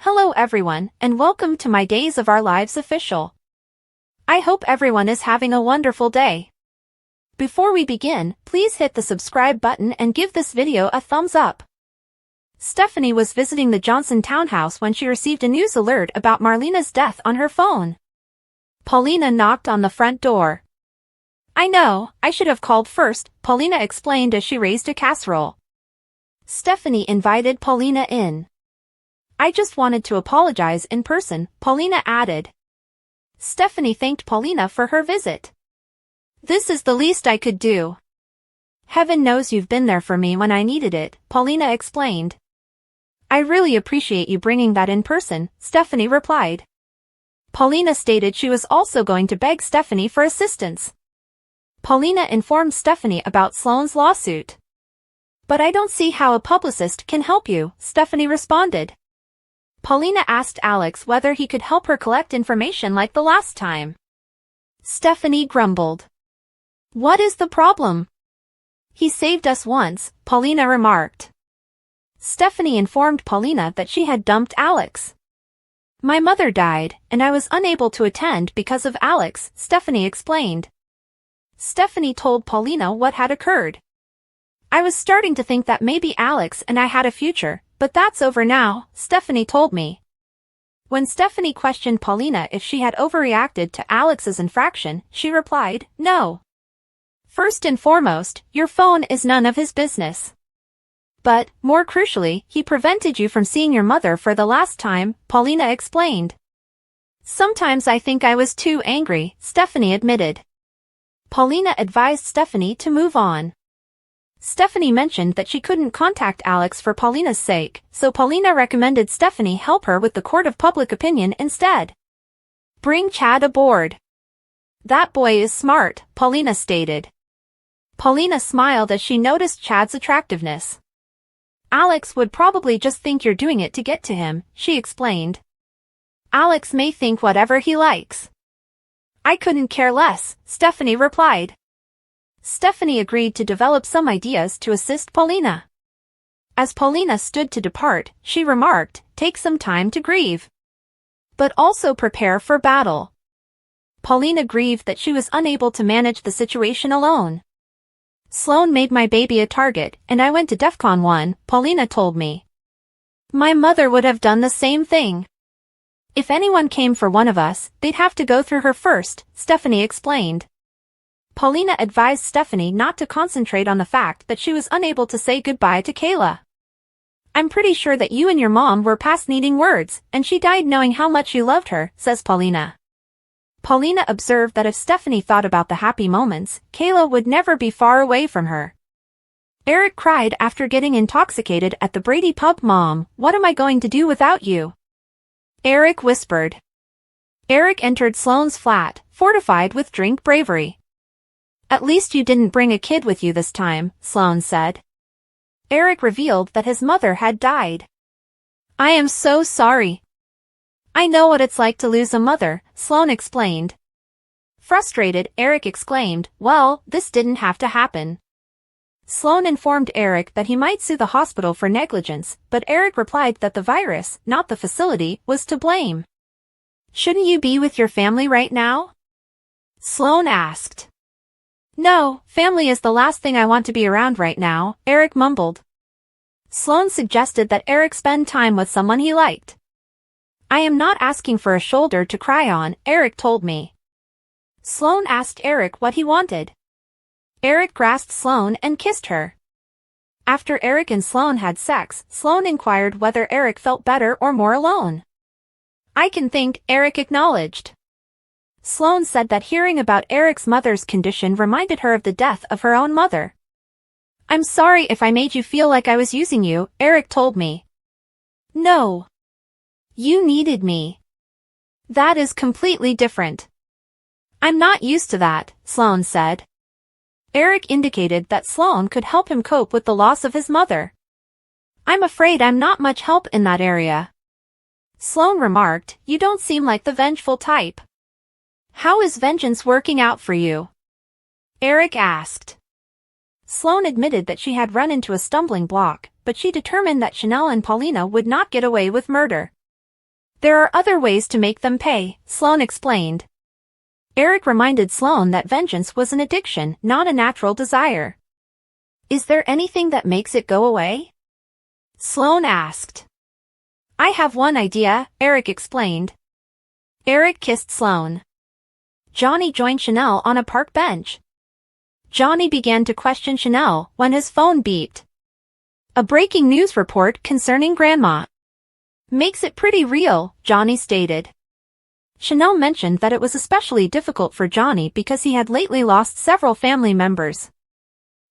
Hello everyone, and welcome to my Days of Our Lives official. I hope everyone is having a wonderful day. Before we begin, please hit the subscribe button and give this video a thumbs up. Stephanie was visiting the Johnson townhouse when she received a news alert about Marlena's death on her phone. Paulina knocked on the front door. "I know, I should have called first," Paulina explained as she raised a casserole. Stephanie invited Paulina in. "I just wanted to apologize in person," Paulina added. Stephanie thanked Paulina for her visit. "This is the least I could do. Heaven knows you've been there for me when I needed it," Paulina explained. "I really appreciate you bringing that in person," Stephanie replied. Paulina stated she was also going to beg Stephanie for assistance. Paulina informed Stephanie about Sloane's lawsuit. "But I don't see how a publicist can help you," Stephanie responded. Paulina asked Alex whether he could help her collect information like the last time. Stephanie grumbled. "What is the problem?" "He saved us once," Paulina remarked. Stephanie informed Paulina that she had dumped Alex. "My mother died, and I was unable to attend because of Alex," Stephanie explained. Stephanie told Paulina what had occurred. "I was starting to think that maybe Alex and I had a future, but that's over now," Stephanie told me. When Stephanie questioned Paulina if she had overreacted to Alex's infraction, she replied, "No. First and foremost, your phone is none of his business. But, more crucially, he prevented you from seeing your mother for the last time," Paulina explained. "Sometimes I think I was too angry," Stephanie admitted. Paulina advised Stephanie to move on. Stephanie mentioned that she couldn't contact Alex for Paulina's sake, so Paulina recommended Stephanie help her with the court of public opinion instead. "Bring Chad aboard. That boy is smart," Paulina stated. Paulina smiled as she noticed Chad's attractiveness. "Alex would probably just think you're doing it to get to him," she explained. "Alex may think whatever he likes." "I couldn't care less," Stephanie replied. Stephanie agreed to develop some ideas to assist Paulina. As Paulina stood to depart, she remarked, "Take some time to grieve. But also prepare for battle." Paulina grieved that she was unable to manage the situation alone. "Sloane made my baby a target, and I went to DEFCON 1, Paulina told me. My mother would have done the same thing. If anyone came for one of us, they'd have to go through her first," Stephanie explained. Paulina advised Stephanie not to concentrate on the fact that she was unable to say goodbye to Kayla. "I'm pretty sure that you and your mom were past needing words, and she died knowing how much you loved her," says Paulina. Paulina observed that if Stephanie thought about the happy moments, Kayla would never be far away from her. "Eric cried after getting intoxicated at the Brady pub. Mom, what am I going to do without you?" Eric whispered. Eric entered Sloane's flat, fortified with drink bravery. "At least you didn't bring a kid with you this time," Sloane said. Eric revealed that his mother had died. "I am so sorry. I know what it's like to lose a mother," Sloane explained. Frustrated, Eric exclaimed, "Well, this didn't have to happen." Sloane informed Eric that he might sue the hospital for negligence, but Eric replied that the virus, not the facility, was to blame. "Shouldn't you be with your family right now?" Sloane asked. "No, family is the last thing I want to be around right now," Eric mumbled. Sloane suggested that Eric spend time with someone he liked. "I am not asking for a shoulder to cry on," Eric told me. Sloane asked Eric what he wanted. Eric grasped Sloane and kissed her. After Eric and Sloane had sex, Sloane inquired whether Eric felt better or more alone. "I can think," Eric acknowledged. Sloane said that hearing about Eric's mother's condition reminded her of the death of her own mother. "I'm sorry if I made you feel like I was using you," Eric told me. "No. You needed me. That is completely different." "I'm not used to that," Sloane said. Eric indicated that Sloane could help him cope with the loss of his mother. "I'm afraid I'm not much help in that area." Sloane remarked, "You don't seem like the vengeful type. How is vengeance working out for you?" Eric asked. Sloane admitted that she had run into a stumbling block, but she determined that Chanel and Paulina would not get away with murder. There are other ways to make them pay, Sloane explained. Eric reminded Sloane that vengeance was an addiction, not a natural desire. Is there anything that makes it go away? Sloane asked. I have one idea, Eric explained. Eric kissed Sloane. Johnny joined Chanel on a park bench. Johnny began to question Chanel when his phone beeped. A breaking news report concerning Grandma. Makes it pretty real, Johnny stated. Chanel mentioned that it was especially difficult for Johnny because he had lately lost several family members.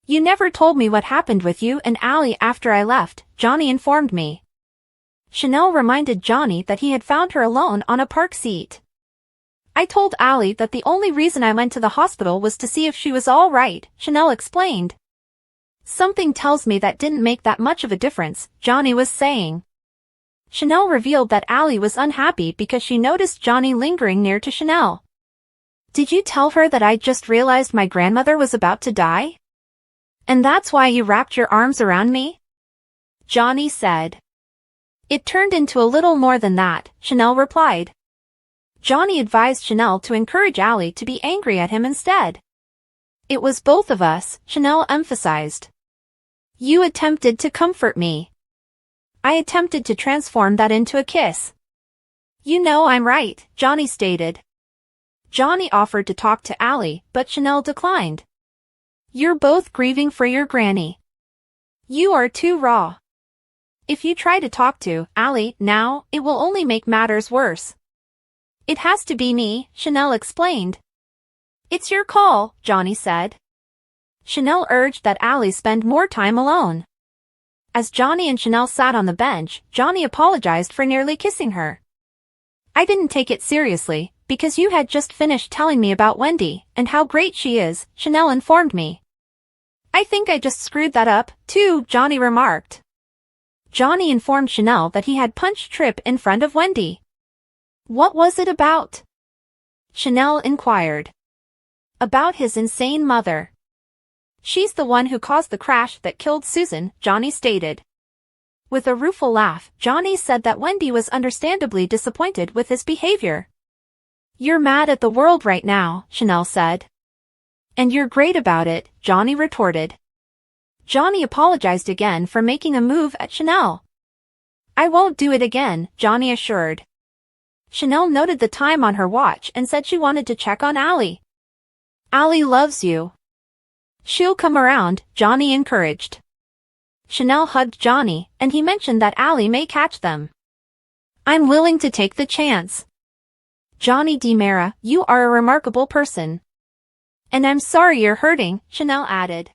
You never told me what happened with you and Allie after I left, Johnny informed me. Chanel reminded Johnny that he had found her alone on a park seat. I told Allie that the only reason I went to the hospital was to see if she was all right, Chanel explained. Something tells me that didn't make that much of a difference, Johnny was saying. Chanel revealed that Allie was unhappy because she noticed Johnny lingering near to Chanel. Did you tell her that I just realized my grandmother was about to die? And that's why you wrapped your arms around me? Johnny said. It turned into a little more than that, Chanel replied. Johnny advised Chanel to encourage Allie to be angry at him instead. It was both of us, Chanel emphasized. You attempted to comfort me. I attempted to transform that into a kiss. You know I'm right, Johnny stated. Johnny offered to talk to Allie, but Chanel declined. You're both grieving for your granny. You are too raw. If you try to talk to Allie now, it will only make matters worse. It has to be me, Chanel explained. It's your call, Johnny said. Chanel urged that Allie spend more time alone. As Johnny and Chanel sat on the bench, Johnny apologized for nearly kissing her. I didn't take it seriously, because you had just finished telling me about Wendy and how great she is, Chanel informed me. I think I just screwed that up, too, Johnny remarked. Johnny informed Chanel that he had punched Tripp in front of Wendy. What was it about? Chanel inquired. About his insane mother. She's the one who caused the crash that killed Susan, Johnny stated. With a rueful laugh, Johnny said that Wendy was understandably disappointed with his behavior. You're mad at the world right now, Chanel said. And you're great about it, Johnny retorted. Johnny apologized again for making a move at Chanel. I won't do it again, Johnny assured. Chanel noted the time on her watch and said she wanted to check on Allie. Allie loves you. She'll come around, Johnny encouraged. Chanel hugged Johnny, and he mentioned that Allie may catch them. I'm willing to take the chance. Johnny DiMera, you are a remarkable person. And I'm sorry you're hurting, Chanel added.